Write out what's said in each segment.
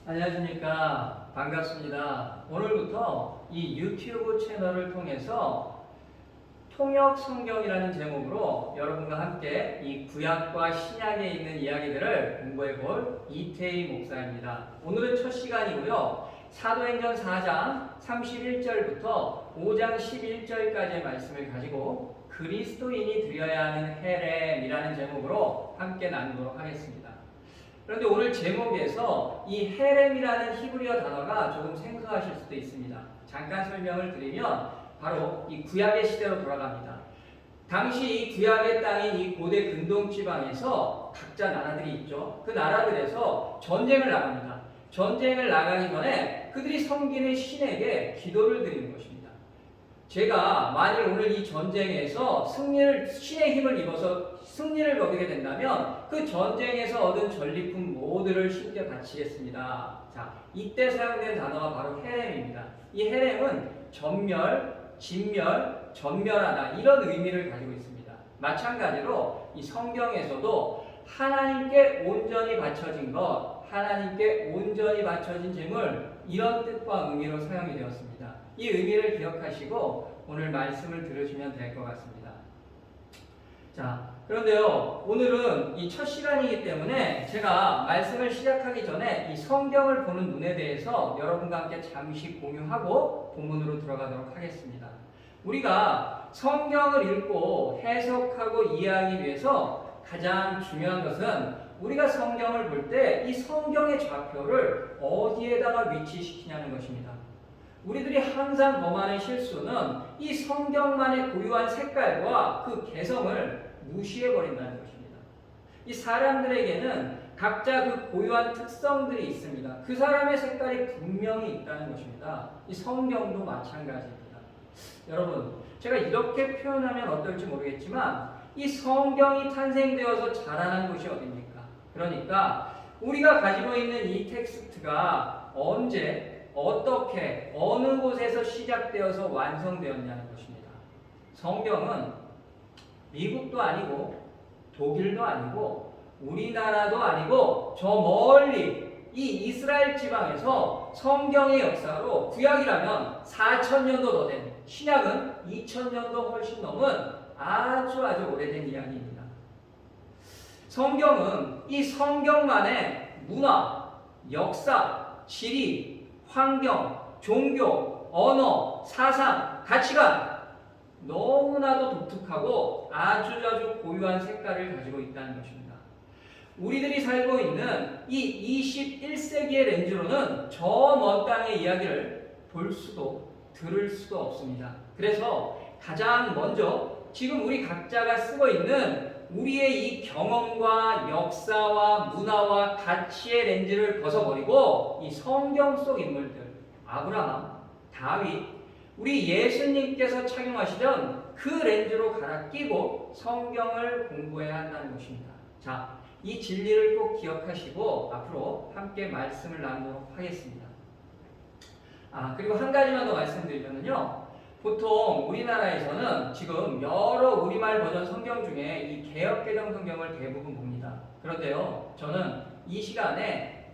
안녕하십니까. 반갑습니다. 오늘부터 이 유튜브 채널을 통해서 통역 성경이라는 제목으로 여러분과 함께 이 구약과 신약에 있는 이야기들을 공부해 볼 이태희 목사입니다. 오늘은 첫 시간이고요. 사도행전 4장 31절부터 5장 11절까지의 말씀을 가지고 그리스도인이 드려야 하는 헤렘이라는 제목으로 함께 나누도록 하겠습니다. 그런데 오늘 제목에서 이 헤렘이라는 히브리어 단어가 조금 생소하실 수도 있습니다. 잠깐 설명을 드리면 바로 이 구약의 시대로 돌아갑니다. 당시 이 구약의 땅인 이 고대 근동 지방에서 각자 나라들이 있죠. 그 나라들에서 전쟁을 나갑니다. 전쟁을 나가기 전에 그들이 섬기는 신에게 기도를 드리는 것입니다. 제가 만일 오늘 이 전쟁에서 신의 힘을 입어서 승리를 거두게 된다면 그 전쟁에서 얻은 전리품 모두를 신께 바치겠습니다. 자, 이때 사용된 단어가 바로 헤렘입니다. 이 헤렘은 전멸, 진멸, 전멸하다 이런 의미를 가지고 있습니다. 마찬가지로 이 성경에서도 하나님께 온전히 바쳐진 것, 하나님께 온전히 바쳐진 재물 이런 뜻과 의미로 사용이 되었습니다. 이 의미를 기억하시고 오늘 말씀을 들으시면 될 것 같습니다. 자, 그런데요, 오늘은 이 첫 시간이기 때문에 제가 말씀을 시작하기 전에 이 성경을 보는 눈에 대해서 여러분과 함께 잠시 공유하고 본문으로 들어가도록 하겠습니다. 우리가 성경을 읽고 해석하고 이해하기 위해서 가장 중요한 것은 우리가 성경을 볼 때 이 성경의 좌표를 어디에다가 위치시키냐는 것입니다. 우리들이 항상 범하는 실수는 이 성경만의 고유한 색깔과 그 개성을 무시해버린다는 것입니다. 이 사람들에게는 각자 그 고유한 특성들이 있습니다. 그 사람의 색깔이 분명히 있다는 것입니다. 이 성경도 마찬가지입니다. 여러분, 제가 이렇게 표현하면 어떨지 모르겠지만 이 성경이 탄생되어서 자라난 곳이 어디입니까? 그러니까 우리가 가지고 있는 이 텍스트가 언제, 어떻게, 어느 곳에서 시작되어서 완성되었냐는 것입니다. 성경은 미국도 아니고 독일도 아니고 우리나라도 아니고 저 멀리 이 이스라엘 지방에서 성경의 역사로 구약이라면 4,000년도 더 된, 신약은 2,000년도 훨씬 넘은 아주 오래된 이야기입니다. 성경은 이 성경만의 문화, 역사, 지리, 환경, 종교, 언어, 사상, 가치관 너무나도 독특하고 아주 고유한 색깔을 가지고 있다는 것입니다. 우리들이 살고 있는 이 21세기의 렌즈로는 저 먼 땅의 이야기를 볼 수도 들을 수도 없습니다. 그래서 가장 먼저 지금 우리 각자가 쓰고 있는 우리의 이 경험과 역사와 문화와 가치의 렌즈를 벗어버리고 이 성경 속 인물들, 아브라함, 다윗, 우리 예수님께서 착용하시던 그 렌즈로 갈아 끼고 성경을 공부해야 한다는 것입니다. 자, 이 진리를 꼭 기억하시고 앞으로 함께 말씀을 나누도록 하겠습니다. 그리고 한 가지만 더 말씀드리면요. 보통 우리나라에서는 지금 여러 우리말 버전 성경 중에 이 개역개정 성경을 대부분 봅니다. 그런데요, 저는 이 시간에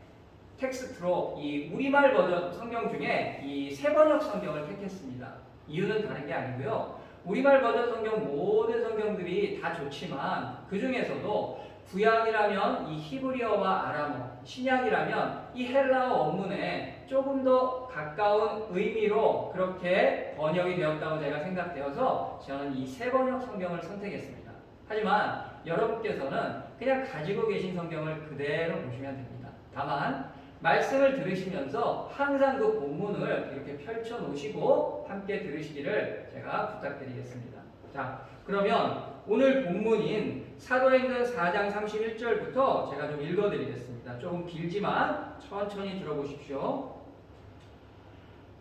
텍스트로 이 우리말 버전 성경 중에 이 세번역 성경을 택했습니다. 이유는 다른 게 아니고요. 우리말 버전 성경 모든 성경들이 다 좋지만 그 중에서도 구약이라면 이 히브리어와 아람어, 신약이라면 이 헬라어 원문에 조금 더 가까운 의미로 그렇게 번역이 되었다고 제가 생각되어서 저는 이 세번역 성경을 선택했습니다. 하지만 여러분께서는 그냥 가지고 계신 성경을 그대로 보시면 됩니다. 다만 말씀을 들으시면서 항상 그 본문을 이렇게 펼쳐 놓으시고 함께 들으시기를 제가 부탁드리겠습니다. 자, 그러면 오늘 본문인 사도행전 4장 31절부터 제가 좀 읽어드리겠습니다. 조금 길지만 천천히 들어보십시오.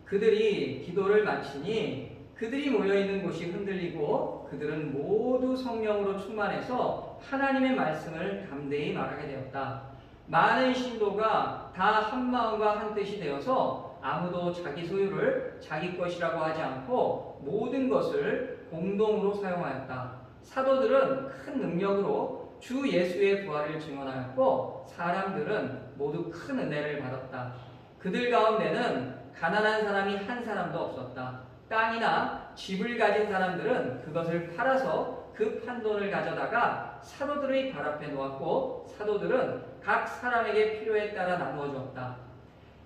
그들이 기도를 마치니 그들이 모여있는 곳이 흔들리고 그들은 모두 성령으로 충만해서 하나님의 말씀을 담대히 말하게 되었다. 많은 신도가 다 한 마음과 한 뜻이 되어서 아무도 자기 소유를 자기 것이라고 하지 않고 모든 것을 공동으로 사용하였다. 사도들은 큰 능력으로 주 예수의 부활을 증언하였고 사람들은 모두 큰 은혜를 받았다. 그들 가운데는 가난한 사람이 한 사람도 없었다. 땅이나 집을 가진 사람들은 그것을 팔아서 그 판돈을 가져다가 사도들의 발 앞에 놓았고 사도들은 각 사람에게 필요에 따라 나누어 주었다.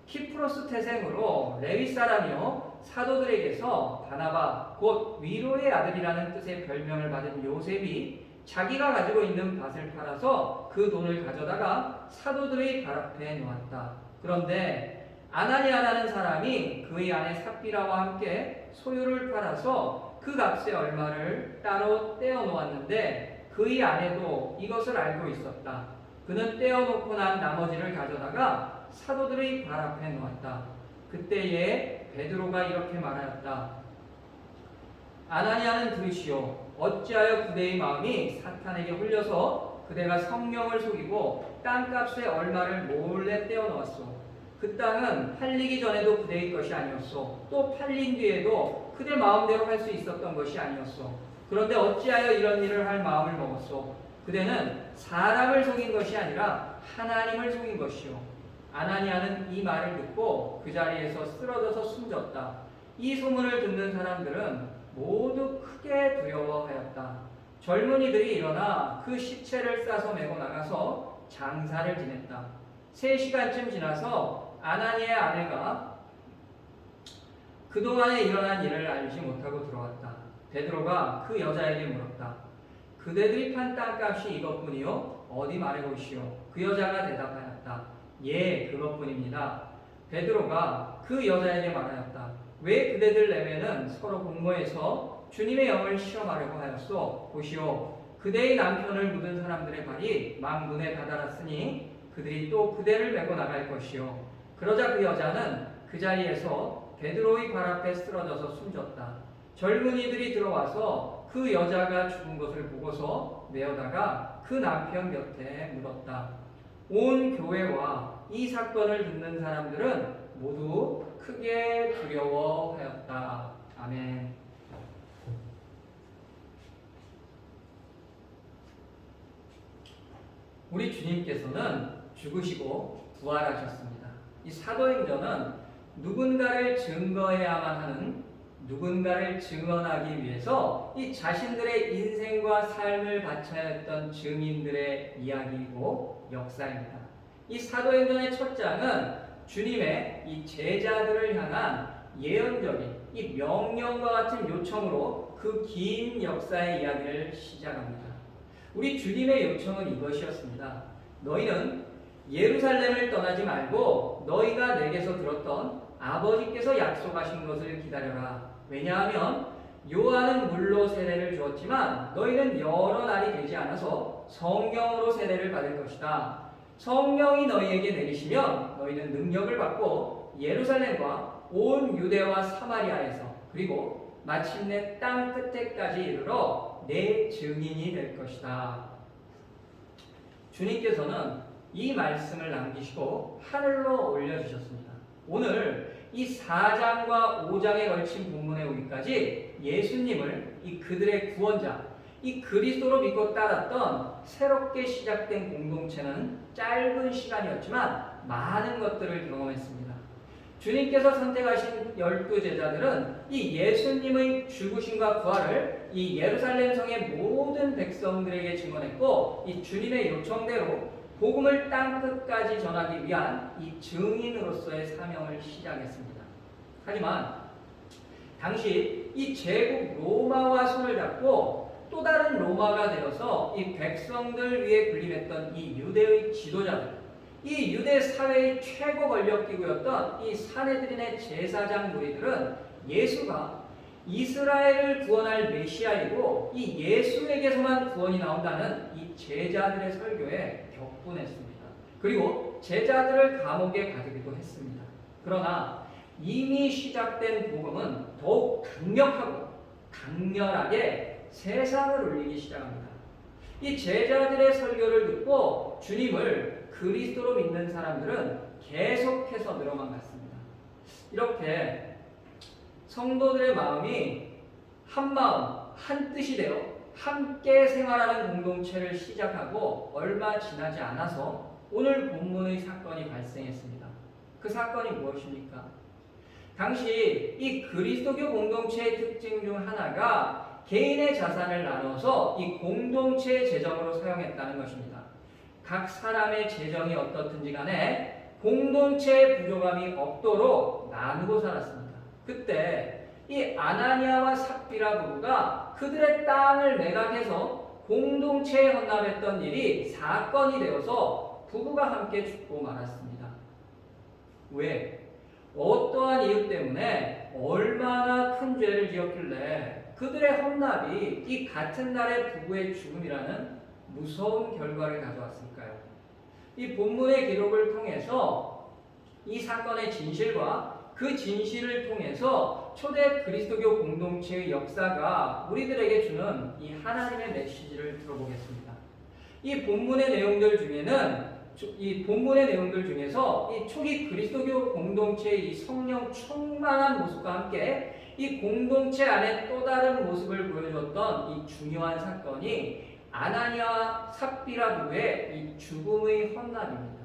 키프로스 태생으로 레위 사람이요 사도들에게서 바나바 곧 위로의 아들이라는 뜻의 별명을 받은 요셉이 자기가 가지고 있는 밭을 팔아서 그 돈을 가져다가 사도들의 발 앞에 놓았다. 그런데 아나니아라는 사람이 그의 아내 삽비라와 함께 소유를 팔아서 그 값의 얼마를 따로 떼어 놓았는데 그의 아내도 이것을 알고 있었다. 그는 떼어 놓고 난 나머지를 가져다가 사도들의 발 앞에 놓았다. 그때에 베드로가 이렇게 말하였다. 아나니아는 들으시오. 어찌하여 그대의 마음이 사탄에게 홀려서 그대가 성령을 속이고 땅값의 얼마를 몰래 떼어 놓았소. 그 땅은 팔리기 전에도 그대의 것이 아니었소. 또 팔린 뒤에도 그대 마음대로 할 수 있었던 것이 아니었소. 그런데 어찌하여 이런 일을 할 마음을 먹었소. 그대는 사람을 속인 것이 아니라 하나님을 속인 것이요. 아나니아는 이 말을 듣고 그 자리에서 쓰러져서 숨졌다. 이 소문을 듣는 사람들은 모두 크게 두려워하였다. 젊은이들이 일어나 그 시체를 싸서 메고 나가서 장사를 지냈다. 3시간쯤 지나서 아나니아의 아내가 그동안에 일어난 일을 알지 못하고 들어왔다. 베드로가 그 여자에게 물었다. 그대들이 판 땅값이 이것뿐이요? 어디 말해보시오. 그 여자가 대답하였다. 예, 그것뿐입니다. 베드로가 그 여자에게 말하였다. 왜 그대들 내외는 서로 공모해서 주님의 영을 시험하려고 하였소? 보시오. 그대의 남편을 묻은 사람들의 발이 만군에 다다랐으니 그들이 또 그대를 메고 나갈 것이요. 그러자 그 여자는 그 자리에서 베드로의 발 앞에 쓰러져서 숨졌다. 젊은이들이 들어와서 그 여자가 죽은 것을 보고서 내어다가 그 남편 곁에 묻었다. 온 교회와 이 사건을 듣는 사람들은 모두 크게 두려워하였다. 아멘. 우리 주님께서는 죽으시고 부활하셨습니다. 이 사도행전은 누군가를 증거해야만 하는, 누군가를 증언하기 위해서 이 자신들의 인생과 삶을 바쳐야 했던 증인들의 이야기이고 역사입니다. 이 사도행전의 첫 장은 주님의 이 제자들을 향한 예언적인 이 명령과 같은 요청으로 그 긴 역사의 이야기를 시작합니다. 우리 주님의 요청은 이것이었습니다. 너희는 예루살렘을 떠나지 말고 너희가 내게서 들었던 아버지께서 약속하신 것을 기다려라. 왜냐하면 요한은 물로 세례를 주었지만 너희는 여러 날이 되지 않아서 성령으로 세례를 받을 것이다. 성령이 너희에게 내리시면 너희는 능력을 받고 예루살렘과 온 유대와 사마리아에서 그리고 마침내 땅 끝에까지 이르러 내 증인이 될 것이다. 주님께서는 이 말씀을 남기시고 하늘로 올려주셨습니다. 오늘 이 4장과 5장에 걸친 본문에 오기까지 예수님을 이 그들의 구원자, 이 그리스도로 믿고 따랐던 새롭게 시작된 공동체는 짧은 시간이었지만 많은 것들을 경험했습니다. 주님께서 선택하신 12제자들은 이 예수님의 죽으심과 부활을 이 예루살렘 성의 모든 백성들에게 증언했고 이 주님의 요청대로 복음을 땅끝까지 전하기 위한 이 증인으로서의 사명을 시작했습니다. 하지만 당시 이 제국 로마와 손을 잡고 또 다른 로마가 되어서 이 백성들 위에 군림했던 이 유대의 지도자들, 이 유대 사회의 최고 권력기구였던 이 사내들인의 제사장 무리들은 예수가 이스라엘을 구원할 메시아이고 이 예수에게서만 구원이 나온다는 이 제자들의 설교에 격분했습니다. 그리고 제자들을 감옥에 가두기도 했습니다. 그러나 이미 시작된 복음은 더욱 강력하고 강렬하게 세상을 울리기 시작합니다. 이 제자들의 설교를 듣고 주님을 그리스도로 믿는 사람들은 계속해서 늘어만 갔습니다. 이렇게 성도들의 마음이 한 마음, 한 뜻이 되어 함께 생활하는 공동체를 시작하고 얼마 지나지 않아서 오늘 본문의 사건이 발생했습니다. 그 사건이 무엇입니까? 당시 이 그리스도교 공동체의 특징 중 하나가 개인의 자산을 나눠서 이 공동체의 재정으로 사용했다는 것입니다. 각 사람의 재정이 어떻든지 간에 공동체의 부족함이 없도록 나누고 살았습니다. 그때 이 아나니아와 삽비라 부부가 그들의 땅을 매각해서 공동체에 헌납했던 일이 사건이 되어서 부부가 함께 죽고 말았습니다. 왜? 어떠한 이유 때문에 얼마나 큰 죄를 지었길래 그들의 헌납이 이 같은 날의 부부의 죽음이라는 무서운 결과를 가져왔을까요? 이 본문의 기록을 통해서 이 사건의 진실과 그 진실을 통해서 초대 그리스도교 공동체의 역사가 우리들에게 주는 이 하나님의 메시지를 들어보겠습니다. 이 본문의 내용들 중에서 이 초기 그리스도교 공동체의 이 성령 충만한 모습과 함께 이 공동체 안에 또 다른 모습을 보여줬던 이 중요한 사건이 아나니아와 삽비라 부부의 이 죽음의 헌납입니다.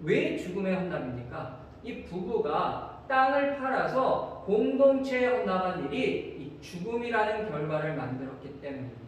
왜 죽음의 헌납입니까? 이 부부가 땅을 팔아서 공동체에 헌납한 일이 이 죽음이라는 결과를 만들었기 때문입니다.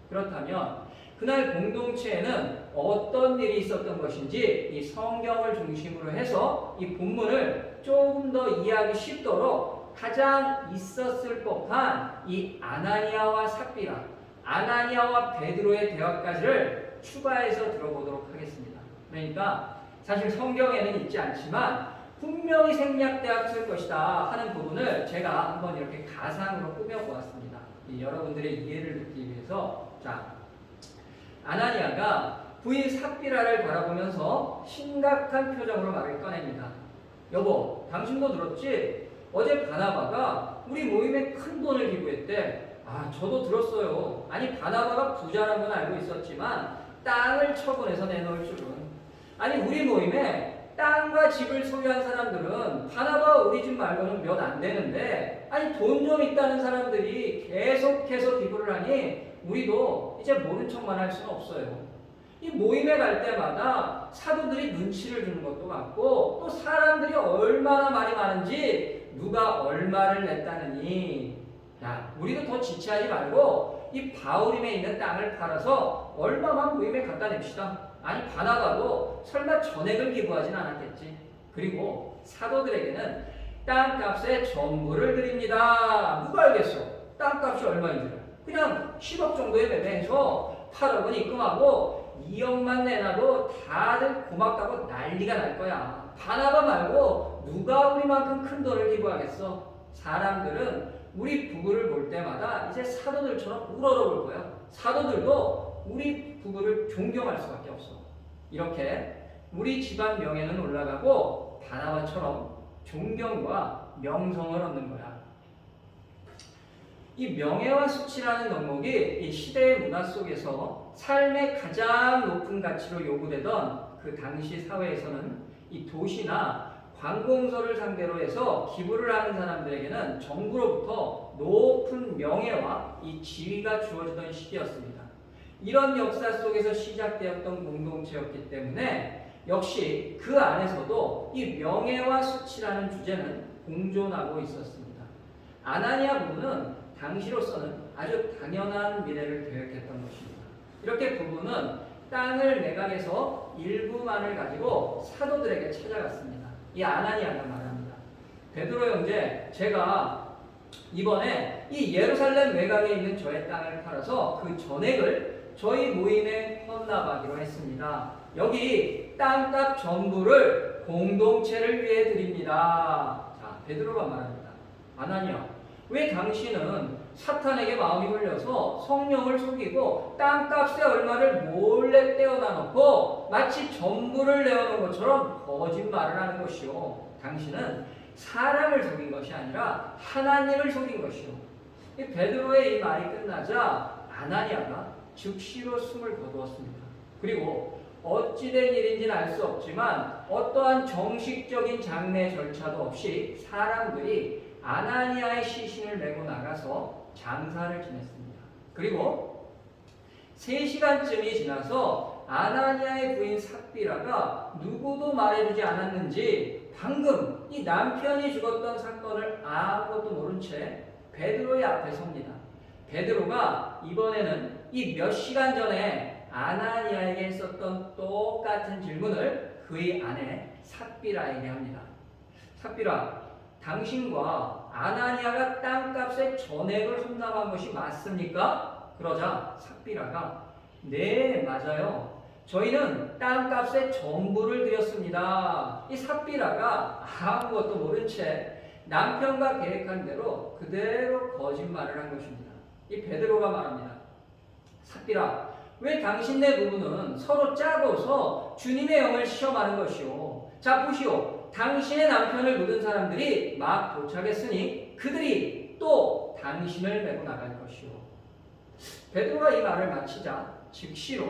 그렇다면 그날 공동체에는 어떤 일이 있었던 것인지 이 성경을 중심으로 해서 이 본문을 조금 더 이해하기 쉽도록 가장 있었을 법한 이 아나니아와 삽비라, 아나니아와 베드로의 대화까지를 추가해서 들어보도록 하겠습니다. 그러니까 사실 성경에는 있지 않지만 분명히 생략되었을 것이다 하는 부분을 제가 한번 이렇게 가상으로 꾸며보았습니다. 여러분들의 이해를 돕기 위해서. 자, 아나니아가 부인 삽비라를 바라보면서 심각한 표정으로 말을 꺼냅니다. 여보, 당신도 들었지? 어제 바나바가 우리 모임에 큰 돈을 기부했대. 아, 저도 들었어요. 아니, 바나바가 부자라는 건 알고 있었지만 땅을 처분해서 내놓을 줄은. 아니, 우리 모임에 땅과 집을 소유한 사람들은 바나바와 우리 집 말고는 몇 안 되는데, 아니, 돈 좀 있다는 사람들이 계속해서 기부를 하니 우리도 이제 모른 척만 할 수는 없어요. 이 모임에 갈 때마다 사도들이 눈치를 주는 것도 같고, 또 사람들이 얼마나 말이 많은지 누가 얼마를 냈다느니, 야, 우리도 더 지체하지 말고 이 바울임에 있는 땅을 팔아서 얼마만 모임에 갖다 냅시다. 아니, 바나바도 설마 전액을 기부하진 않았겠지. 그리고 사도들에게는 땅값의 전부를 드립니다. 누가 알겠어? 땅값이 얼마인지를. 그냥 10억 정도에 매매해서 8억은 입금하고 2억만 내놔도 다들 고맙다고 난리가 날 거야. 바나바 말고 누가 우리만큼 큰 돈을 기부하겠어? 사람들은 우리 부부를 볼 때마다 이제 사도들처럼 우러러볼 거야. 사도들도 우리 부부를 존경할 수밖에 없어. 이렇게 우리 집안 명예는 올라가고 바나바처럼 존경과 명성을 얻는 거야. 이 명예와 수치라는 덕목이 이 시대의 문화 속에서 삶의 가장 높은 가치로 요구되던 그 당시 사회에서는 이 도시나 관공서를 상대로 해서 기부를 하는 사람들에게는 정부로부터 높은 명예와 이 지위가 주어지던 시기였습니다. 이런 역사 속에서 시작되었던 공동체였기 때문에 역시 그 안에서도 이 명예와 수치라는 주제는 공존하고 있었습니다. 아나니아 부부는 당시로서는 아주 당연한 미래를 계획했던 것입니다. 이렇게 부부는 땅을 매각해서 일부만을 가지고 사도들에게 찾아갔습니다. 이 아나니아가 말합니다. 베드로 형제, 제가 이번에 이 예루살렘 외곽에 있는 저의 땅을 팔아서 그 전액을 저희 모임에 헌납하기로 했습니다. 여기 땅값 전부를 공동체를 위해 드립니다. 자, 베드로가 말합니다. 아나니아, 왜 당신은 사탄에게 마음이 흘려서 성령을 속이고 땅값의 얼마를 몰래 떼어다 놓고 마치 전부를 내어놓은 것처럼 거짓말을 하는 것이요. 당신은 사람을 속인 것이 아니라 하나님을 속인 것이요. 이 베드로의 이 말이 끝나자 아나니아가 즉시로 숨을 거두었습니다. 그리고 어찌된 일인지는 알 수 없지만 어떠한 정식적인 장례 절차도 없이 사람들이 아나니아의 시신을 메고 나가서 장사를 지냈습니다. 그리고 3시간쯤이 지나서 아나니아의 부인 삽비라가 누구도 말해주지 않았는지 방금 이 남편이 죽었던 사건을 아무것도 모른 채 베드로의 앞에 섭니다. 베드로가 이번에는 이 몇 시간 전에 아나니아에게 했었던 똑같은 질문을 그의 아내 삽비라에게 합니다. 삽비라, 당신과 아나니아가 땅값의 전액을 헌납한 것이 맞습니까? 그러자 삽비라가 네, 맞아요. 저희는 땅값의 전부를 드렸습니다. 이 삽비라가 아무것도 모른 채 남편과 계획한 대로 그대로 거짓말을 한 것입니다. 이 베드로가 말합니다. 삽비라, 왜 당신네 부부는 서로 짜고서 주님의 영을 시험하는 것이오. 자, 보시오. 당신의 남편을 묻은 사람들이 막 도착했으니 그들이 또 당신을 메고 나갈 것이오. 베드로가 이 말을 마치자 즉시로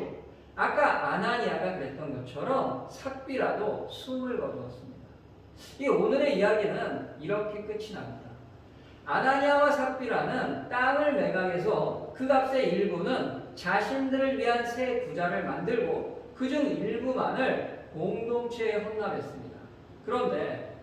아까 아나니아가 그랬던 것처럼 삽비라도 숨을 거두었습니다. 이 오늘의 이야기는 이렇게 끝이 납니다. 아나니아와 삽비라는 땅을 매각해서 그 값의 일부는 자신들을 위한 새 부자를 만들고 그중 일부만을 공동체에 헌납했습니다. 그런데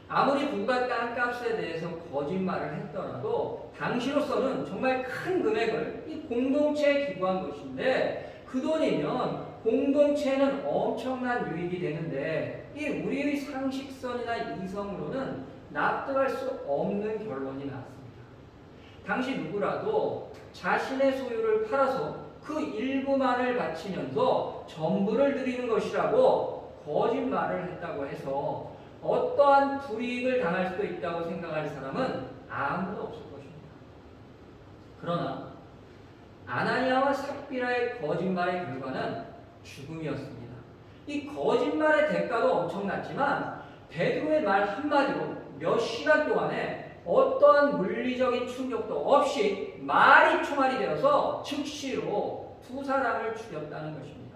아무리 부가 땅값에 대해서 거짓말을 했더라도 당시로서는 정말 큰 금액을 이 공동체에 기부한 것인데 그 돈이면 공동체에는 엄청난 유익이 되는데 이 우리의 상식선이나 이성으로는 납득할 수 없는 결론이 나왔습니다. 당시 누구라도 자신의 소유를 팔아서 그 일부만을 바치면서 전부를 드리는 것이라고 거짓말을 했다고 해서 어떠한 불이익을 당할 수도 있다고 생각할 사람은 아무도 없을 것입니다. 그러나 아나니아와 삽비라의 거짓말의 결과는 죽음이었습니다. 이 거짓말의 대가도 엄청났지만 베드로의 말 한마디로 몇 시간 동안에 어떠한 물리적인 충격도 없이 말이 총알이 되어서 즉시로 두 사람을 죽였다는 것입니다.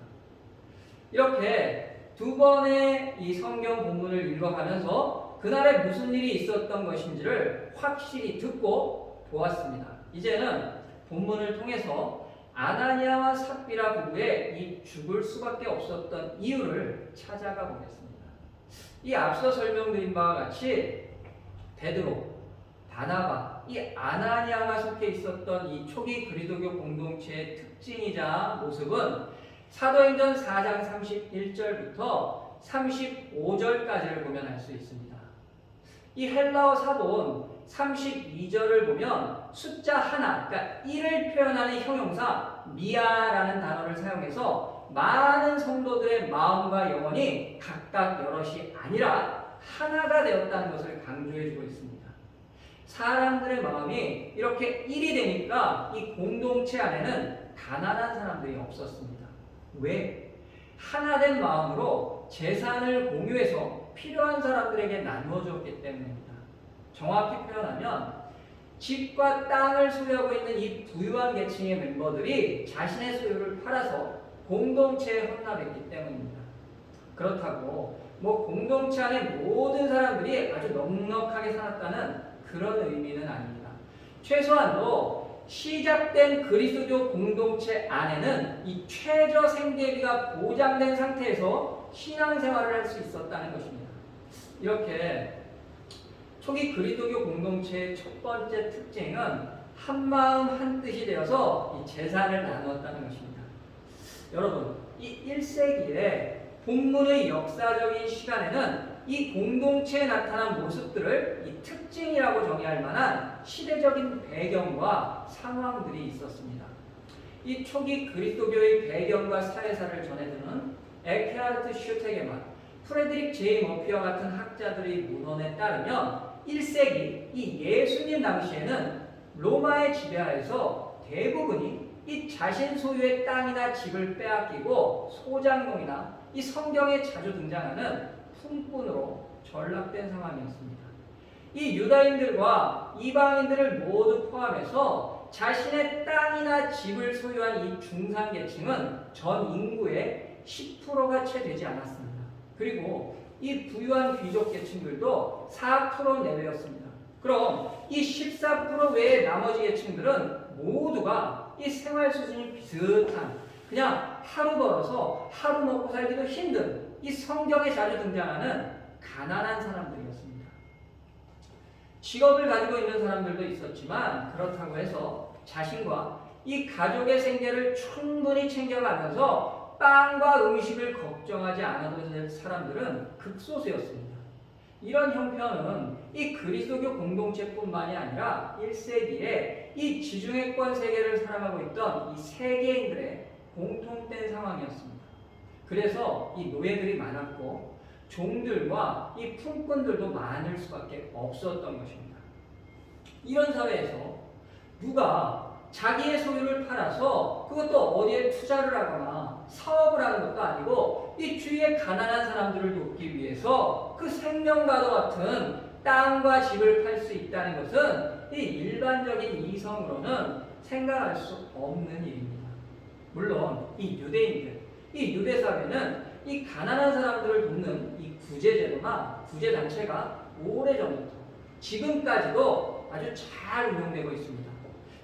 이렇게 두 번의 이 성경 본문을 읽어가면서 그날에 무슨 일이 있었던 것인지를 확실히 듣고 보았습니다. 이제는 본문을 통해서 아나니아와 삽비라 부부의 이 죽을 수밖에 없었던 이유를 찾아가 보겠습니다. 이 앞서 설명드린 바와 같이 베드로, 바나바, 이 아나니아가 속해 있었던 이 초기 그리스도교 공동체의 특징이자 모습은 사도행전 4장 31절부터 35절까지를 보면 알 수 있습니다. 이 헬라어 사본 32절을 보면 숫자 하나, 그러니까 1을 표현하는 형용사 미아라는 단어를 사용해서 많은 성도들의 마음과 영혼이 각각 여럿이 아니라 하나가 되었다는 것을 강조해주고 있습니다. 사람들의 마음이 이렇게 1이 되니까 이 공동체 안에는 가난한 사람들이 없었습니다. 왜? 하나된 마음으로 재산을 공유해서 필요한 사람들에게 나누어 줬기 때문입니다. 정확히 표현하면 집과 땅을 소유하고 있는 이 부유한 계층의 멤버들이 자신의 소유를 팔아서 공동체에 헌납했기 때문입니다. 그렇다고 공동체 안에 모든 사람들이 아주 넉넉하게 살았다는 그런 의미는 아닙니다. 최소한도 시작된 그리스도교 공동체 안에는 이 최저 생계비가 보장된 상태에서 신앙생활을 할 수 있었다는 것입니다. 이렇게 초기 그리스도교 공동체의 첫 번째 특징은 한마음 한뜻이 되어서 이 재산을 나누었다는 것입니다. 여러분, 이 1세기에 본문의 역사적인 시간에는 이 공동체에 나타난 모습들을 이 특징이라고 정의할 만한 시대적인 배경과 상황들이 있었습니다. 이 초기 그리스도교의 배경과 사회사를 전해주는 에케하르트 슈테게만, 프레드릭 제이 머피와 같은 학자들의 문헌에 따르면 1세기 이 예수님 당시에는 로마의 지배하에서 대부분이 이 자신 소유의 땅이나 집을 빼앗기고 소장농이나 이 성경에 자주 등장하는 품꾼으로 전락된 상황이었습니다. 이 유다인들과 이방인들을 모두 포함해서 자신의 땅이나 집을 소유한 이 중산계층은 전 인구의 10%가 채 되지 않았습니다. 그리고 이 부유한 귀족 계층들도 4% 내외였습니다. 그럼 이 14% 외의 나머지 계층들은 모두가 이 이 생활 수준이 비슷한, 그냥 하루 벌어서 하루 먹고 살기도 힘든 이 성경에 자주 등장하는 가난한 사람들이었습니다. 직업을 가지고 있는 사람들도 있었지만 그렇다고 해서 자신과 이 가족의 생계를 충분히 챙겨가면서 빵과 음식을 걱정하지 않아도 될 사람들은 극소수였습니다. 이런 형편은 이 그리스도교 공동체뿐만이 아니라 1세기에 이 지중해권 세계를 살아가고 있던 이 세계인들의 공통된 상황이었습니다. 그래서 이 노예들이 많았고 종들과 이 품꾼들도 많을 수밖에 없었던 것입니다. 이런 사회에서 누가 자기의 소유를 팔아서 그것도 어디에 투자를 하거나 사업을 하는 것도 아니고 이 주위의 가난한 사람들을 돕기 위해서 그 생명과도 같은 땅과 집을 팔 수 있다는 것은 이 일반적인 이성으로는 생각할 수 없는 일입니다. 물론 이 유대인들, 이 유대 사회는 이 가난한 사람들을 돕는 이 구제제도나 구제단체가 오래전부터 지금까지도 아주 잘 운영되고 있습니다.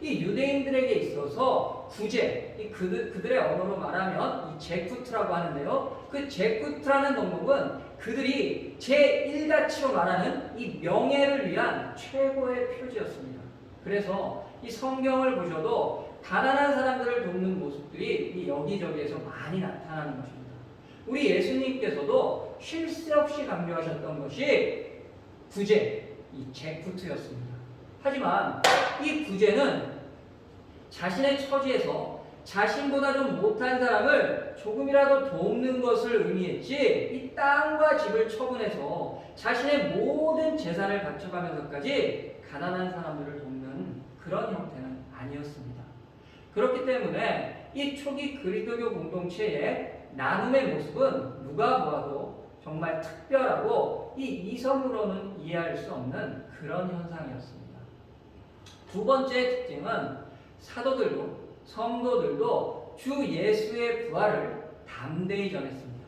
이 유대인들에게 있어서 구제, 그들의 언어로 말하면 이 제쿠트라고 하는데요. 그 제쿠트라는 덕목은 그들이 제1가치로 말하는 이 명예를 위한 최고의 표지였습니다. 그래서 이 성경을 보셔도 가난한 사람들을 돕는 모습들이 이 여기저기에서 많이 나타나는 것입니다. 우리 예수님께서도 쉴 새 없이 강조하셨던 것이 구제, 이 제쿠트였습니다. 하지만 이 구제는 자신의 처지에서 자신보다 좀 못한 사람을 조금이라도 돕는 것을 의미했지 이 땅과 집을 처분해서 자신의 모든 재산을 바쳐가면서까지 가난한 사람들을 돕는 그런 형태는 아니었습니다. 그렇기 때문에 이 초기 그리스도교 공동체의 나눔의 모습은 누가 보아도 정말 특별하고 이 이성으로는 이해할 수 없는 그런 현상이었습니다. 두 번째 특징은 사도들도 성도들도 주 예수의 부활을 담대히 전했습니다.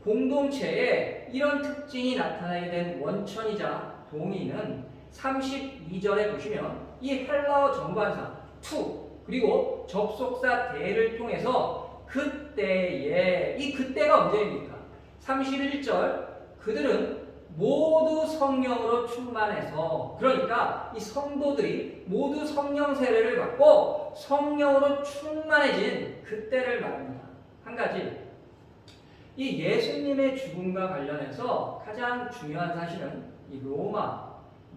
공동체에 이런 특징이 나타나게 된 원천이자 동의는 32절에 보시면 이 헬라어 정관사 투 그리고 접속사 대를 통해서 그때에, 이 그때가 언제입니까? 31절 그들은 모두 성령으로 충만해서, 그러니까 이 성도들이 모두 성령 세례를 받고 성령으로 충만해진 그때를 말합니다. 한 가지, 이 예수님의 죽음과 관련해서 가장 중요한 사실은 이 로마,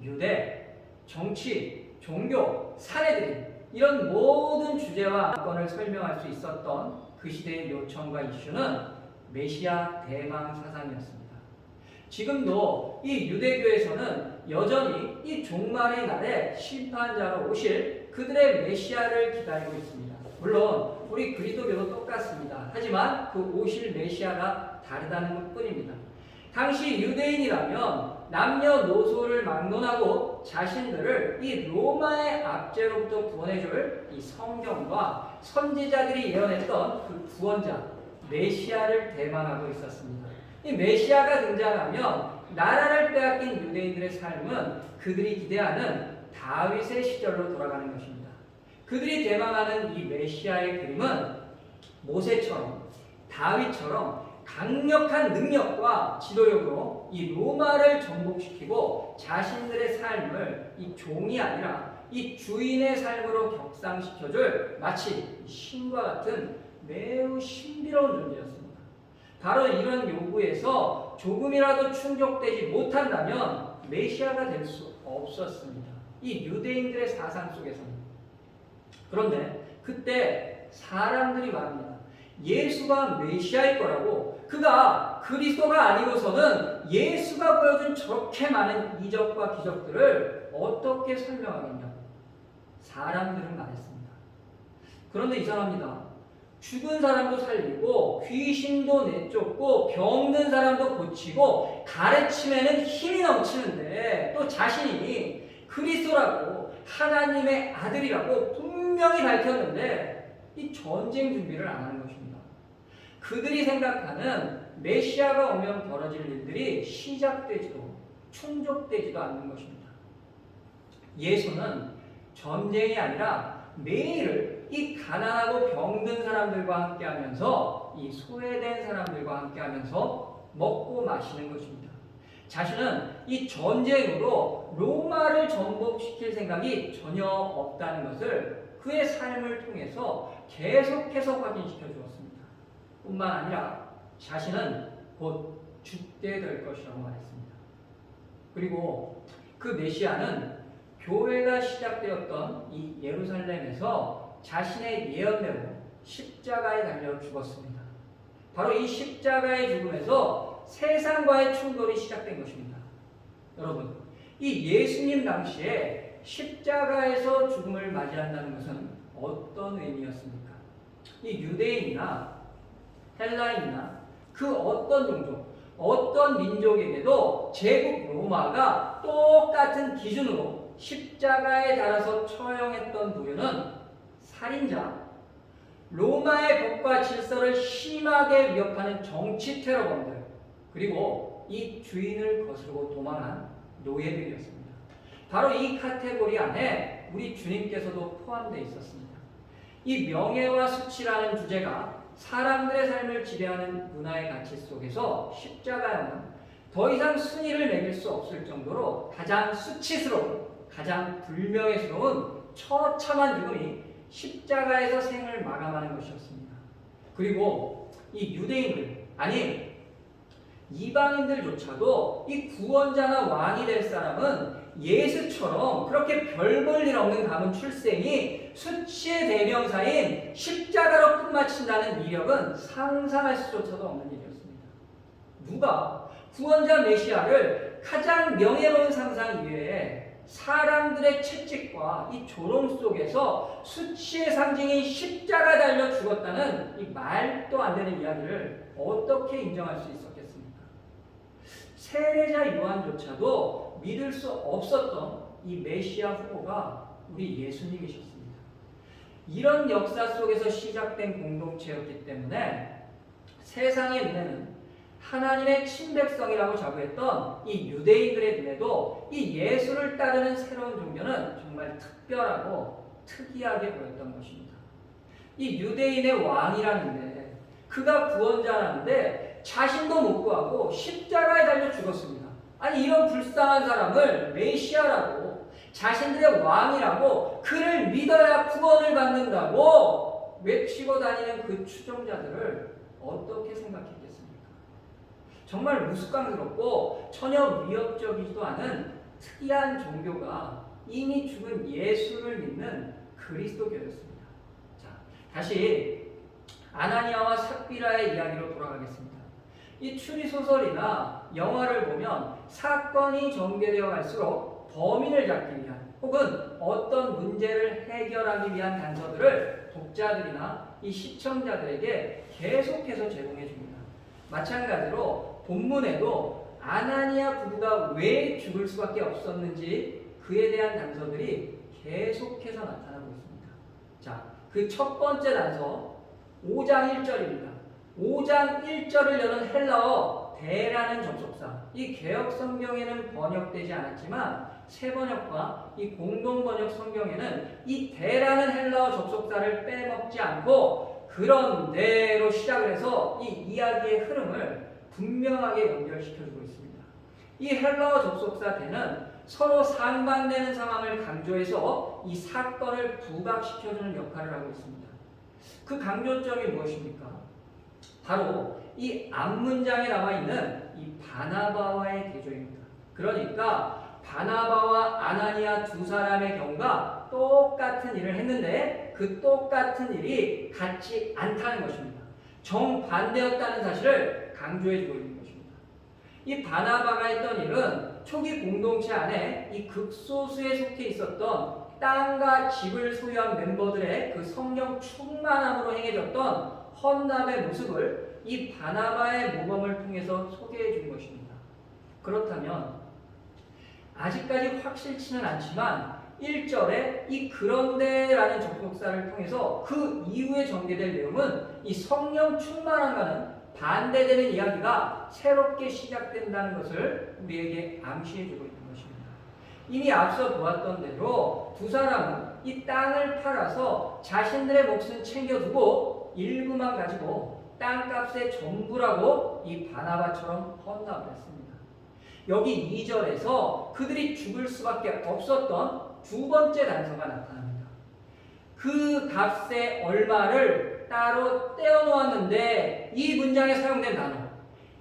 유대, 정치, 종교, 사례들이 이런 모든 주제와 안건을 설명할 수 있었던 그 시대의 요청과 이슈는 메시아 대망 사상이었습니다. 지금도 이 유대교에서는 여전히 이 종말의 날에 심판자로 오실 그들의 메시아를 기다리고 있습니다. 물론 우리 그리스도교도 똑같습니다. 하지만 그 오실 메시아가 다르다는 것뿐입니다. 당시 유대인이라면 남녀노소를 막론하고 자신들을 이 로마의 압제로부터 구원해줄 이 성경과 선지자들이 예언했던 그 구원자 메시아를 대망하고 있었습니다. 이 메시아가 등장하면 나라를 빼앗긴 유대인들의 삶은 그들이 기대하는 다윗의 시절로 돌아가는 것입니다. 그들이 대망하는 이 메시아의 그림은 모세처럼 다윗처럼 강력한 능력과 지도력으로 이 로마를 정복시키고 자신들의 삶을 이 종이 아니라 이 주인의 삶으로 격상시켜줄 마치 신과 같은 매우 신비로운 존재였습니다. 바로 이런 요구에서 조금이라도 충족되지 못한다면 메시아가 될 수 없었습니다. 이 유대인들의 사상 속에서는. 그런데 그때 사람들이 말합니다. 예수가 메시아일 거라고, 그가 그리스도가 아니고서는 예수가 보여준 저렇게 많은 이적과 기적들을 어떻게 설명하겠냐고 사람들은 말했습니다. 그런데 이상합니다. 죽은 사람도 살리고 귀신도 내쫓고 병든 사람도 고치고 가르침에는 힘이 넘치는데 또 자신이 그리스도라고 하나님의 아들이라고 분명히 밝혔는데 이 전쟁 준비를 안 하는 것입니다. 그들이 생각하는 메시아가 오면 벌어질 일들이 시작되지도 충족되지도 않는 것입니다. 예수는 전쟁이 아니라 매일을 이 가난하고 병든 사람들과 함께하면서 이 소외된 사람들과 함께하면서 먹고 마시는 것입니다. 자신은 이 전쟁으로 로마를 정복시킬 생각이 전혀 없다는 것을 그의 삶을 통해서 계속해서 확인시켜 주었습니다. 뿐만 아니라 자신은 곧 죽게 될 것이라고 말했습니다. 그리고 그 메시아는 교회가 시작되었던 이 예루살렘에서 자신의 예언대로 십자가에 달려 죽었습니다. 바로 이 십자가의 죽음에서 세상과의 충돌이 시작된 것입니다. 여러분, 이 예수님 당시에 십자가에서 죽음을 맞이한다는 것은 어떤 의미였습니까? 이 유대인이나 헬라인이나 그 어떤 종족, 어떤 민족에게도 제국 로마가 똑같은 기준으로 십자가에 달아서 처형했던 부류는 살인자, 로마의 법과 질서를 심하게 위협하는 정치 테러범들, 그리고 이 주인을 거스르고 도망한 노예들이었습니다. 바로 이 카테고리 안에 우리 주님께서도 포함되어 있었습니다. 이 명예와 수치라는 주제가 사람들의 삶을 지배하는 문화의 가치 속에서 십자가형은 더 이상 순위를 매길 수 없을 정도로 가장 수치스러운, 가장 불명예스러운 처참한 죽음이 십자가에서 생을 마감하는 것이었습니다. 그리고 이 유대인들, 아니 이방인들조차도 이 구원자나 왕이 될 사람은 예수처럼 그렇게 별 볼 일 없는 가문 출생이 수치의 대명사인 십자가로 끝마친다는 이력은 상상할 수조차도 없는 일이었습니다. 누가 구원자 메시아를 가장 명예로운 상상 이외에 사람들의 채찍과 이 조롱 속에서 수치의 상징인 십자가 달려 죽었다는 이 말도 안 되는 이야기를 어떻게 인정할 수 있었겠습니까? 세례자 요한조차도 믿을 수 없었던 이 메시아 후보가 우리 예수님이셨습니다. 이런 역사 속에서 시작된 공동체였기 때문에 세상의 눈에는 하나님의 친백성이라고 자부했던 이 유대인들의 눈에도 이 예수를 따르는 새로운 종교는 정말 특별하고 특이하게 보였던 것입니다. 이 유대인의 왕이라는데, 그가 구원자라는데 자신도 못 구하고 십자가에 달려 죽었습니다. 아니, 이런 불쌍한 사람을 메시아라고, 자신들의 왕이라고, 그를 믿어야 구원을 받는다고 외치고 다니는 그 추종자들을 어떻게 생각했겠습니까? 정말 우스꽝스럽고 전혀 위협적이지도 않은 특이한 종교가 이미 죽은 예수를 믿는 그리스도교였습니다. 자, 다시 아나니아와 삽비라의 이야기로 돌아가겠습니다. 이 추리소설이나 영화를 보면 사건이 전개되어 갈수록 범인을 잡기 위한 혹은 어떤 문제를 해결하기 위한 단서들을 독자들이나 이 시청자들에게 계속해서 제공해 줍니다. 마찬가지로 본문에도 아나니아 부부가 왜 죽을 수밖에 없었는지 그에 대한 단서들이 계속해서 나타나고 있습니다. 자, 그 첫 번째 단서 5장 1절입니다. 5장 1절을 여는 헬라어 대라는 접속사, 이 개역 성경에는 번역되지 않았지만 새 번역과 이 공동 번역 성경에는 이 대라는 헬라어 접속사를 빼먹지 않고 그런대로 시작을 해서 이 이야기의 흐름을 분명하게 연결시켜주고 있습니다. 이 헬라어 접속사 대는 서로 상반되는 상황을 강조해서 이 사건을 부각시켜주는 역할을 하고 있습니다. 그 강조점이 무엇입니까? 바로 이 앞문장에 나와 있는 이 바나바와의 대조입니다. 그러니까 바나바와 아나니아 두 사람의 경우가 똑같은 일을 했는데 그 똑같은 일이 같지 않다는 것입니다. 정반대였다는 사실을 강조해주고 있는 것입니다. 이 바나바가 했던 일은 초기 공동체 안에 이 극소수에 속해 있었던 땅과 집을 소유한 멤버들의 그 성령 충만함으로 행해졌던 헌납의 모습을 이 바나바의 모범을 통해서 소개해 준 것입니다. 그렇다면 아직까지 확실치는 않지만 1절에 이 그런데라는 접속사를 통해서 그 이후에 전개될 내용은 이 성령 충만함과는 반대되는 이야기가 새롭게 시작된다는 것을 우리에게 암시해주고 있는 것입니다. 이미 앞서 보았던 대로 두 사람은 이 땅을 팔아서 자신들의 몫은 챙겨두고 일부만 가지고 땅값의 전부라고 이 바나바처럼 헌납을 했습니다. 여기 2절에서 그들이 죽을 수밖에 없었던 두 번째 단서가 나타납니다. 그 값의 얼마를 따로 떼어놓았는데 이 문장에 사용된 단어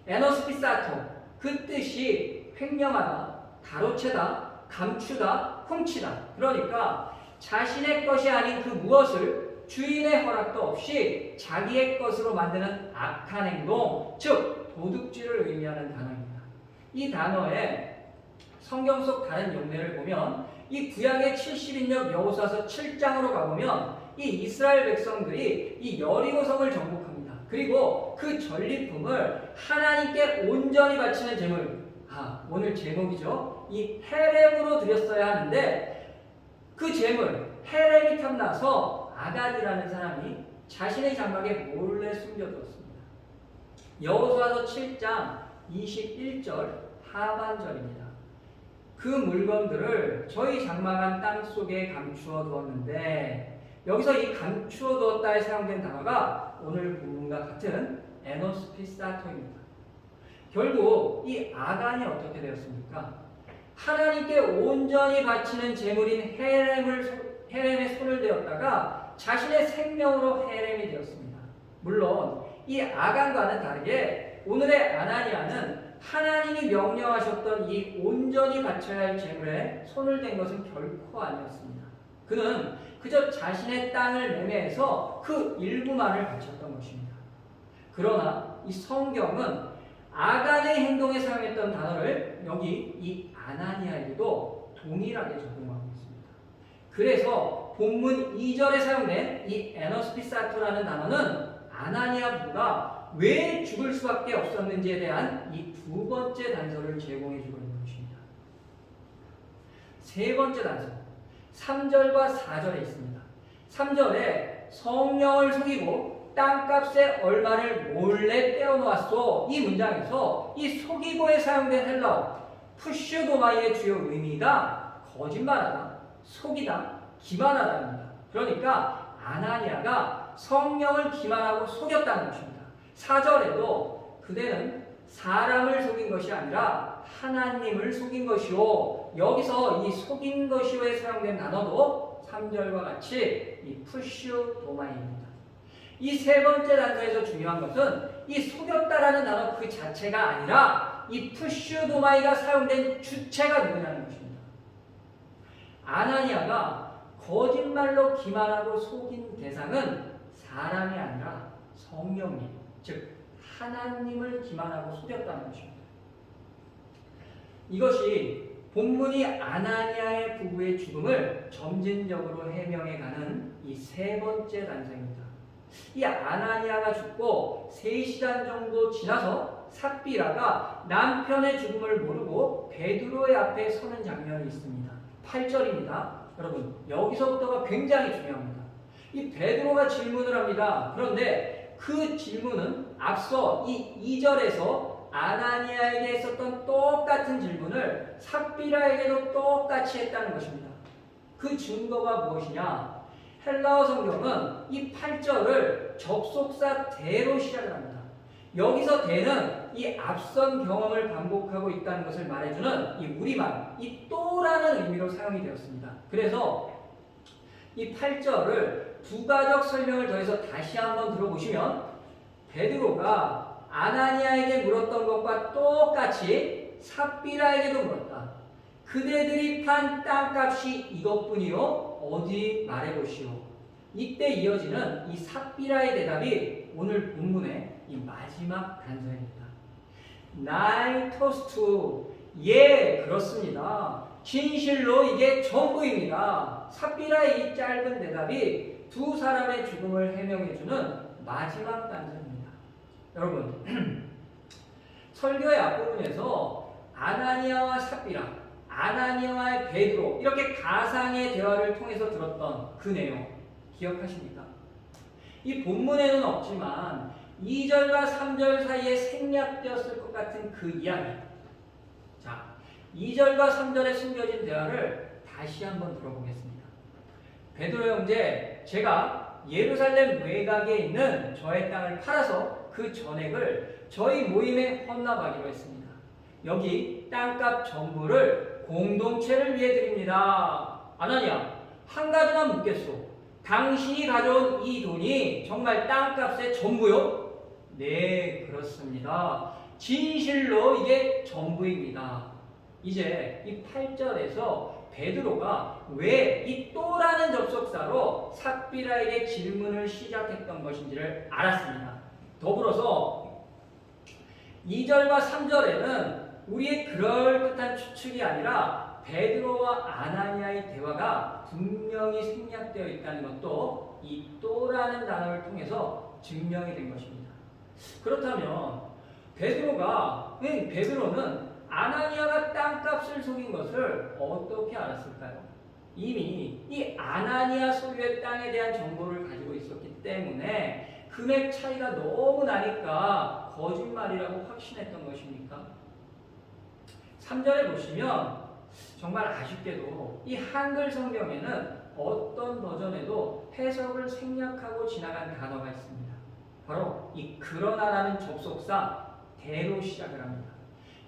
에너스피사토, 그 뜻이 횡령하다, 가로채다, 감추다, 훔치다. 그러니까 자신의 것이 아닌 그 무엇을 주인의 허락도 없이 자기의 것으로 만드는 악한 행동, 즉 도둑질을 의미하는 단어입니다. 이 단어에 성경 속 다른 용례를 보면 이 구약의 70인역 여호수아서 7장으로 가보면 이 이스라엘 백성들이 이 여리고성을 정복합니다. 그리고 그 전리품을 하나님께 온전히 바치는 제물, 오늘 제목이죠. 이 헤렘으로 드렸어야 하는데 그 제물 헤렘이 탐나서 아간이라는 사람이 자신의 장막에 몰래 숨겨두었습니다. 여호수아서 7장 21절 하반절입니다. 그 물건들을 저희 장막한 땅 속에 감추어 두었는데, 여기서 이 감추어 두었다에 사용된 단어가 오늘 본문과 같은 에노스피사토입니다. 결국 이 아간이 어떻게 되었습니까? 하나님께 온전히 바치는 제물인 헤렘에 손을 대었다가 자신의 생명으로 헤렘이 되었습니다. 물론 이 아간과는 다르게 오늘의 아나니아는 하나님이 명령하셨던 이 온전히 바쳐야 할 제물에 손을 댄 것은 결코 아니었습니다. 그는 그저 자신의 땅을 매매해서 그 일부만을 바쳤던 것입니다. 그러나 이 성경은 아간의 행동에 사용했던 단어를 여기 이 아나니아에게도 동일하게 적용하고 있습니다. 그래서 본문 2절에 사용된 이 에너스피사토라는 단어는 아나니아 부부가 왜 죽을 수밖에 없었는지에 대한 이 두 번째 단서를 제공해주고 있는 것입니다. 세 번째 단서, 3절과 4절에 있습니다. 3절에 성령을 속이고 땅값의 얼마를 몰래 떼어놓았소, 이 문장에서 이 속이고에 사용된 헬라어 푸슈도마이의 주요 의미가 거짓말하다, 속이다, 기만하다입니다. 그러니까 아나니아가 성령을 기만하고 속였다는 것입니다. 4절에도 그대는 사람을 속인 것이 아니라 하나님을 속인 것이요, 여기서 이 속인 것이요에 사용된 단어도 3절과 같이 이 푸슈도마이입니다. 이 세 번째 단서에서 중요한 것은 이 속였다라는 단어 그 자체가 아니라 이 푸슈도마이가 사용된 주체가 누구냐는 것입니다. 아나니아가 거짓말로 기만하고 속인 대상은 사람이 아니라 성령님, 즉 하나님을 기만하고 속였다는 것입니다. 이것이 본문이 아나니아의 부부의 죽음을 점진적으로 해명해가는 이 세 번째 단서입니다. 이 아나니아가 죽고 3시간 정도 지나서 삽비라가 남편의 죽음을 모르고 베드로의 앞에 서는 장면이 있습니다. 8절입니다. 여러분, 여기서부터가 굉장히 중요합니다. 이 베드로가 질문을 합니다. 그런데 그 질문은 앞서 이 2절에서 아나니아에게 했었던 똑같은 질문을 삽비라에게도 똑같이 했다는 것입니다. 그 증거가 무엇이냐? 헬라어 성경은 이 8절을 접속사 대로 시작을 합니다. 여기서 대는 이 앞선 경험을 반복하고 있다는 것을 말해주는 이 우리말, 이 또라는 의미로 사용이 되었습니다. 그래서 이 8절을 부가적 설명을 더해서 다시 한번 들어보시면 베드로가 아나니아에게 물었던 것과 똑같이 삽비라에게도 물었다. 그대들이 판 땅값이 이것뿐이요? 어디 말해보시오. 이때 이어지는 이 삽비라의 대답이 오늘 본문의 이 마지막 단서입니다. 나이 토스투, 예, 그렇습니다. 진실로 이게 전부입니다. 삽비라의 이 짧은 대답이 두 사람의 죽음을 해명해주는 마지막 단서입니다. 여러분, 설교의 앞부분에서 아나니아와 삽비라, 아나니아와 베드로 이렇게 가상의 대화를 통해서 들었던 그 내용 기억하십니까? 이 본문에는 없지만 2절과 3절 사이에 생략되었을 것 같은 그 이야기. 자, 2절과 3절에 숨겨진 대화를 다시 한번 들어보겠습니다. 베드로 형제, 제가 예루살렘 외곽에 있는 저의 땅을 팔아서 그 전액을 저희 모임에 헌납하기로 했습니다. 여기 땅값 전부를 공동체를 위해 드립니다. 아나니야, 한 가지만 묻겠소. 당신이 가져온 이 돈이 정말 땅값의 전부요? 네, 그렇습니다. 진실로 이게 전부입니다. 이제 이 8절에서 베드로가 왜 이 또라는 접속사로 삽비라에게 질문을 시작했던 것인지를 알았습니다. 더불어서 2절과 3절에는 우리의 그럴듯한 추측이 아니라 베드로와 아나니아의 대화가 분명히 생략되어 있다는 것도 이 또라는 단어를 통해서 증명이 된 것입니다. 그렇다면 베드로는 아나니아가 땅값을 속인 것을 어떻게 알았을까요? 이미 이 아나니아 소유의 땅에 대한 정보를 가지고 있었기 때문에 금액 차이가 너무 나니까 거짓말이라고 확신했던 것입니까? 3절에 보시면 정말 아쉽게도 이 한글 성경에는 어떤 버전에도 해석을 생략하고 지나간 단어가 있습니다. 바로 이 그러나라는 접속사 대로 시작을 합니다.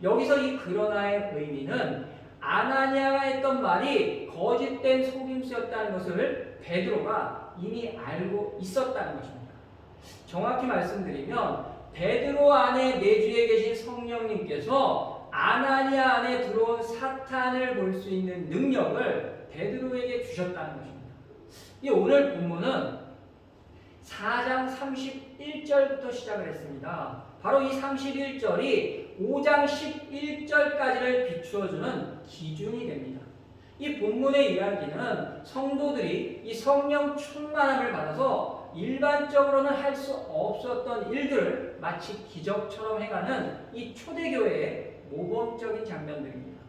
여기서 이 그러나의 의미는 아나니아가 했던 말이 거짓된 속임수였다는 것을 베드로가 이미 알고 있었다는 것입니다. 정확히 말씀드리면 베드로 안에 내주에 계신 성령님께서 아나니아 안에 들어온 사탄을 볼 수 있는 능력을 베드로에게 주셨다는 것입니다. 이 오늘 본문은 4장 31절부터 시작을 했습니다. 바로 이 31절이 5장 11절까지를 비추어주는 기준이 됩니다. 이 본문의 이야기는 성도들이 이 성령 충만함을 받아서 일반적으로는 할 수 없었던 일들을 마치 기적처럼 해가는 이 초대교회의 모범적인 장면들입니다.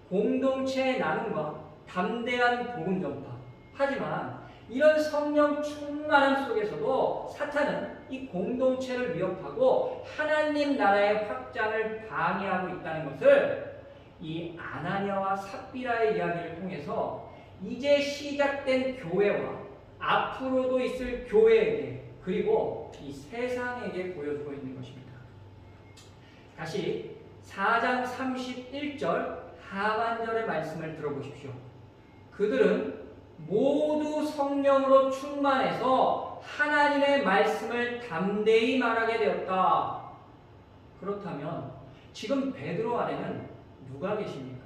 공동체의 나눔과 담대한 복음 전파. 하지만 이런 성령 충만함 속에서도 사탄은 이 공동체를 위협하고 하나님 나라의 확장을 방해하고 있다는 것을 이 아나니아와 삽비라의 이야기를 통해서 이제 시작된 교회와 앞으로도 있을 교회에게 그리고 이 세상에게 보여주고 있는 것입니다. 다시 4장 31절 하반절의 말씀을 들어보십시오. 그들은 모두 성령으로 충만해서 하나님의 말씀을 담대히 말하게 되었다. 그렇다면 지금 베드로 안에는 누가 계십니까?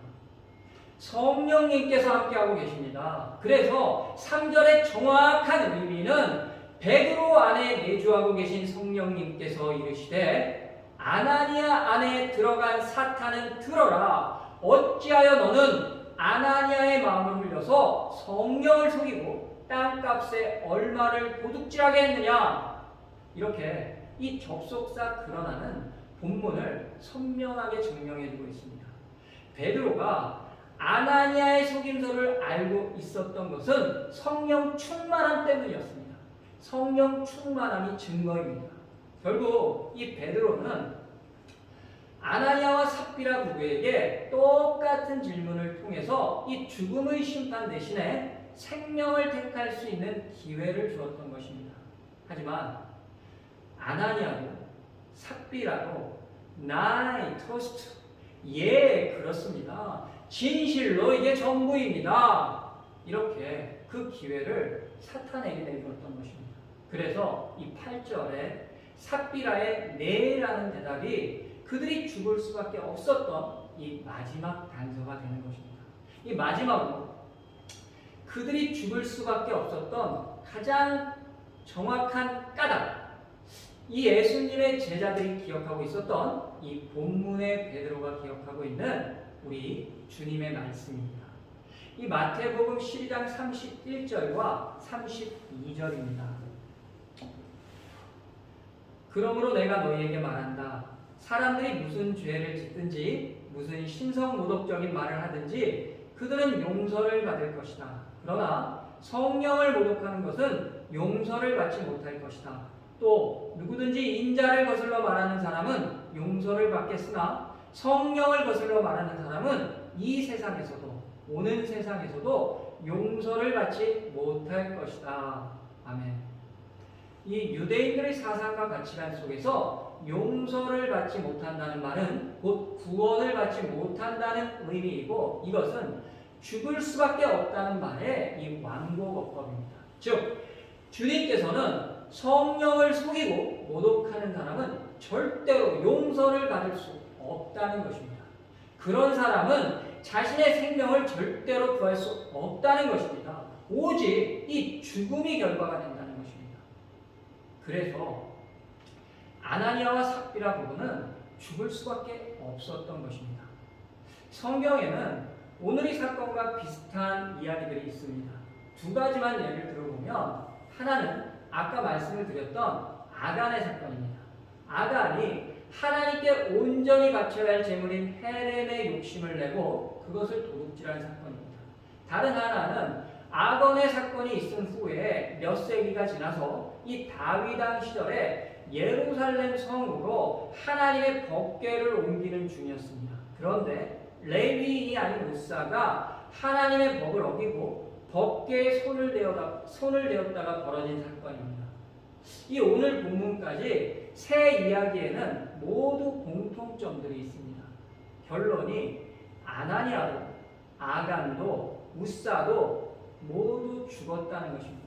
성령님께서 함께하고 계십니다. 그래서 3절의 정확한 의미는 베드로 안에 내주하고 계신 성령님께서 이르시되 아나니아 안에 들어간 사탄은 들어라. 어찌하여 너는 아나니아의 마음을 흘려서 성령을 속이고 땅값에 얼마를 도둑질하게 했느냐. 이렇게 이 접속사 그러나는 본문을 선명하게 증명해주고 있습니다. 베드로가 아나니아의 속임수를 알고 있었던 것은 성령 충만함 때문이었습니다. 성령 충만함이 증거입니다. 결국 이 베드로는 아나니아와 삽비라 부부에게 똑같은 질문을 통해서 이 죽음의 심판 대신에 생명을 택할 수 있는 기회를 주었던 것입니다. 하지만 아나니아도 삽비라도 나이 토스트 예 그렇습니다. 진실로 이게 전부입니다. 이렇게 그 기회를 사탄에게 내주었던 것입니다. 그래서 이 8절에 삽비라의 네라는 대답이 그들이 죽을 수밖에 없었던 이 마지막 단서가 되는 것입니다. 이 마지막으로 그들이 죽을 수밖에 없었던 가장 정확한 까닭, 이 예수님의 제자들이 기억하고 있었던 이 본문의 베드로가 기억하고 있는 우리 주님의 말씀입니다. 이 마태복음 12장 31절과 32절입니다. 그러므로 내가 너희에게 말한다. 사람들이 무슨 죄를 짓든지 무슨 신성모독적인 말을 하든지 그들은 용서를 받을 것이다. 그러나 성령을 모독하는 것은 용서를 받지 못할 것이다. 또 누구든지 인자를 거슬러 말하는 사람은 용서를 받겠으나 성령을 거슬러 말하는 사람은 이 세상에서도, 오는 세상에서도 용서를 받지 못할 것이다. 아멘. 이 유대인들의 사상과 가치관 속에서 용서를 받지 못한다는 말은 곧 구원을 받지 못한다는 의미이고, 이것은 죽을 수밖에 없다는 말의 이 완고법입니다. 즉, 주님께서는 성령을 속이고 모독하는 사람은 절대로 용서를 받을 수 없다는 것입니다. 그런 사람은 자신의 생명을 절대로 구할 수 없다는 것입니다. 오직 이 죽음이 결과가 된다는 것입니다. 그래서 아나니아와 삽비라 부부는 죽을 수밖에 없었던 것입니다. 성경에는 오늘 이 사건과 비슷한 이야기들이 있습니다. 두 가지만 예를 들어보면, 하나는 아까 말씀을 드렸던 아간의 사건입니다. 아간이 하나님께 온전히 바쳐야 할 제물인 헤렘의 욕심을 내고 그것을 도둑질한 사건입니다. 다른 하나는 아건의 사건이 있은 후에 몇 세기가 지나서 이 다윗왕 시절에 예루살렘 성으로 하나님의 법궤를 옮기는 중이었습니다. 그런데 레위인이 아닌 우사가 하나님의 법을 어기고 법궤에 손을 대었다가 벌어진 사건입니다. 이 오늘 본문까지 세 이야기에는 모두 공통점들이 있습니다. 결론이 아나니아도 아간도 우사도 모두 죽었다는 것입니다.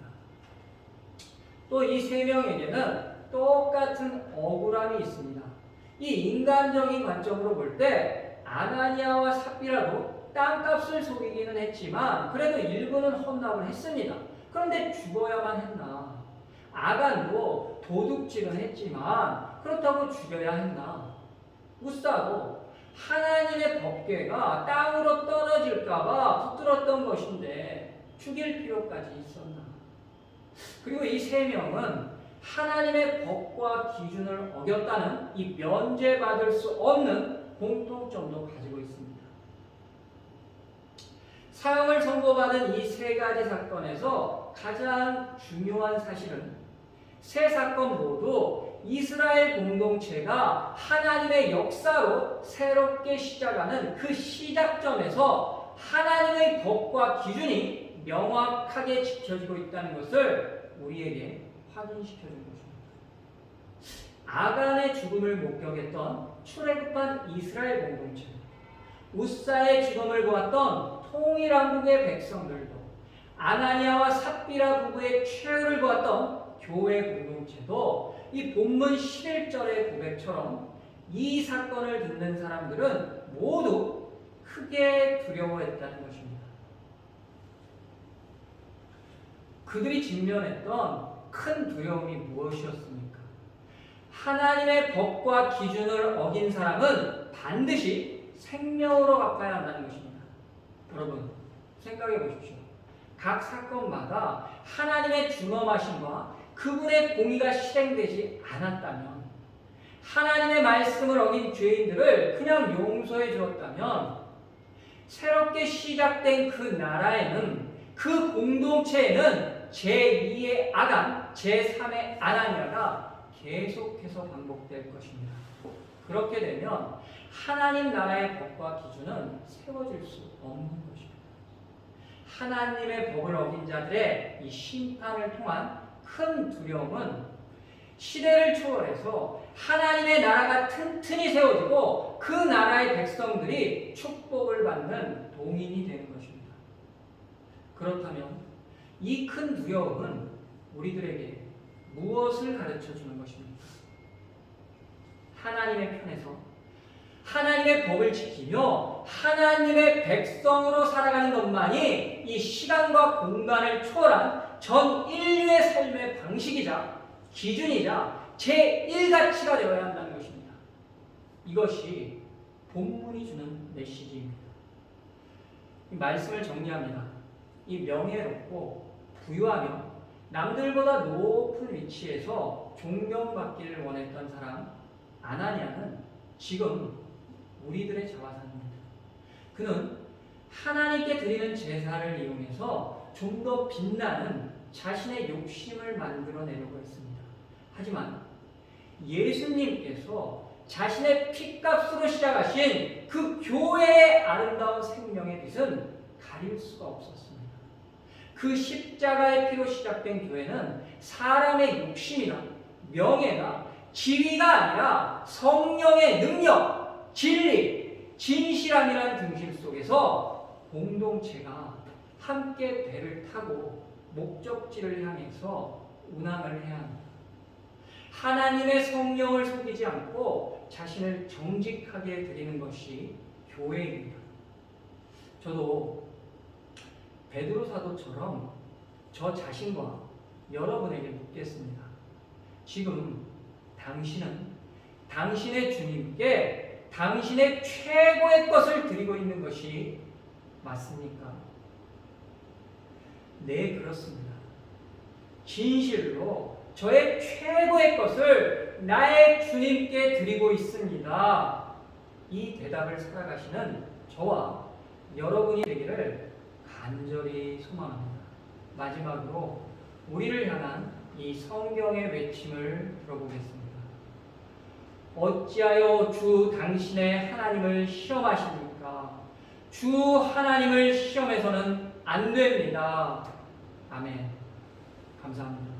또 이 세 명에게는 똑같은 억울함이 있습니다. 이 인간적인 관점으로 볼 때 아나니아와 삽비라도 땅값을 속이기는 했지만 그래도 일부는 헌납을 했습니다. 그런데 죽어야만 했나? 아간도 도둑질은 했지만 그렇다고 죽여야 했나? 우사도 하나님의 법궤가 땅으로 떨어질까봐 붙들었던 것인데 죽일 필요까지 있었나? 그리고 이 세 명은 하나님의 법과 기준을 어겼다는 이 면제받을 수 없는 공통점도 가지고 있습니다. 사형을 선고받은 이 세 가지 사건에서 가장 중요한 사실은 세 사건 모두 이스라엘 공동체가 하나님의 역사로 새롭게 시작하는 그 시작점에서 하나님의 법과 기준이 명확하게 지켜지고 있다는 것을 우리에게 확인시켜준 것입니다. 아간의 죽음을 목격했던 출애굽한 이스라엘 공동체, 우사의 죽음을 보았던 통일왕국의 백성들도, 아나니아와 삽비라 부부의 최후를 보았던 교회 공동체도 이 본문 11절의 고백처럼 이 사건을 듣는 사람들은 모두 크게 두려워했다는 것입니다. 그들이 직면했던 큰 두려움이 무엇이었습니까? 하나님의 법과 기준을 어긴 사람은 반드시 생명으로 갚아야 한다는 것입니다. 여러분, 생각해 보십시오. 각 사건마다 하나님의 준엄하심과 그분의 공의가 실행되지 않았다면, 하나님의 말씀을 어긴 죄인들을 그냥 용서해 주었다면, 새롭게 시작된 그 나라에는, 그 공동체에는 제2의 아간, 제3의 아나니아가 계속해서 반복될 것입니다. 그렇게 되면 하나님 나라의 법과 기준은 세워질 수 없는 것입니다. 하나님의 법을 어긴 자들의 이 심판을 통한 큰 두려움은 시대를 초월해서 하나님의 나라가 튼튼히 세워지고 그 나라의 백성들이 축복을 받는 동인이 되는 것입니다. 그렇다면 이 큰 두려움은 우리들에게 무엇을 가르쳐 주는 것입니까? 하나님의 편에서 하나님의 법을 지키며 하나님의 백성으로 살아가는 것만이 이 시간과 공간을 초월한 전 인류의 삶의 방식이자 기준이자 제1가치가 되어야 한다는 것입니다. 이것이 본문이 주는 메시지입니다. 이 말씀을 정리합니다. 이 명예롭고 부유하며 남들보다 높은 위치에서 존경받기를 원했던 사람 아나니아는 지금 우리들의 자화상입니다. 그는 하나님께 드리는 제사를 이용해서 좀 더 빛나는 자신의 욕심을 만들어내려고 했습니다. 하지만 예수님께서 자신의 피값으로 시작하신 그 교회의 아름다운 생명의 빛은 가릴 수가 없었습니다. 그 십자가의 피로 시작된 교회는 사람의 욕심이나 명예나 지위가 아니라 성령의 능력, 진리, 진실함이라는 중심 속에서 공동체가 함께 배를 타고 목적지를 향해서 운항을 해야 합니다. 하나님의 성령을 속이지 않고 자신을 정직하게 드리는 것이 교회입니다. 저도 베드로 사도처럼 저 자신과 여러분에게 묻겠습니다. 지금 당신은 당신의 주님께 당신의 최고의 것을 드리고 있는 것이 맞습니까? 네, 그렇습니다. 진실로 저의 최고의 것을 나의 주님께 드리고 있습니다. 이 대답을 살아가시는 저와 여러분이 되기를 간절히 소망합니다. 마지막으로 우리를 향한 이 성경의 외침을 들어보겠습니다. 어찌하여 주 당신의 하나님을 시험하십니까? 주 하나님을 시험해서는 안 됩니다. 아멘. 감사합니다.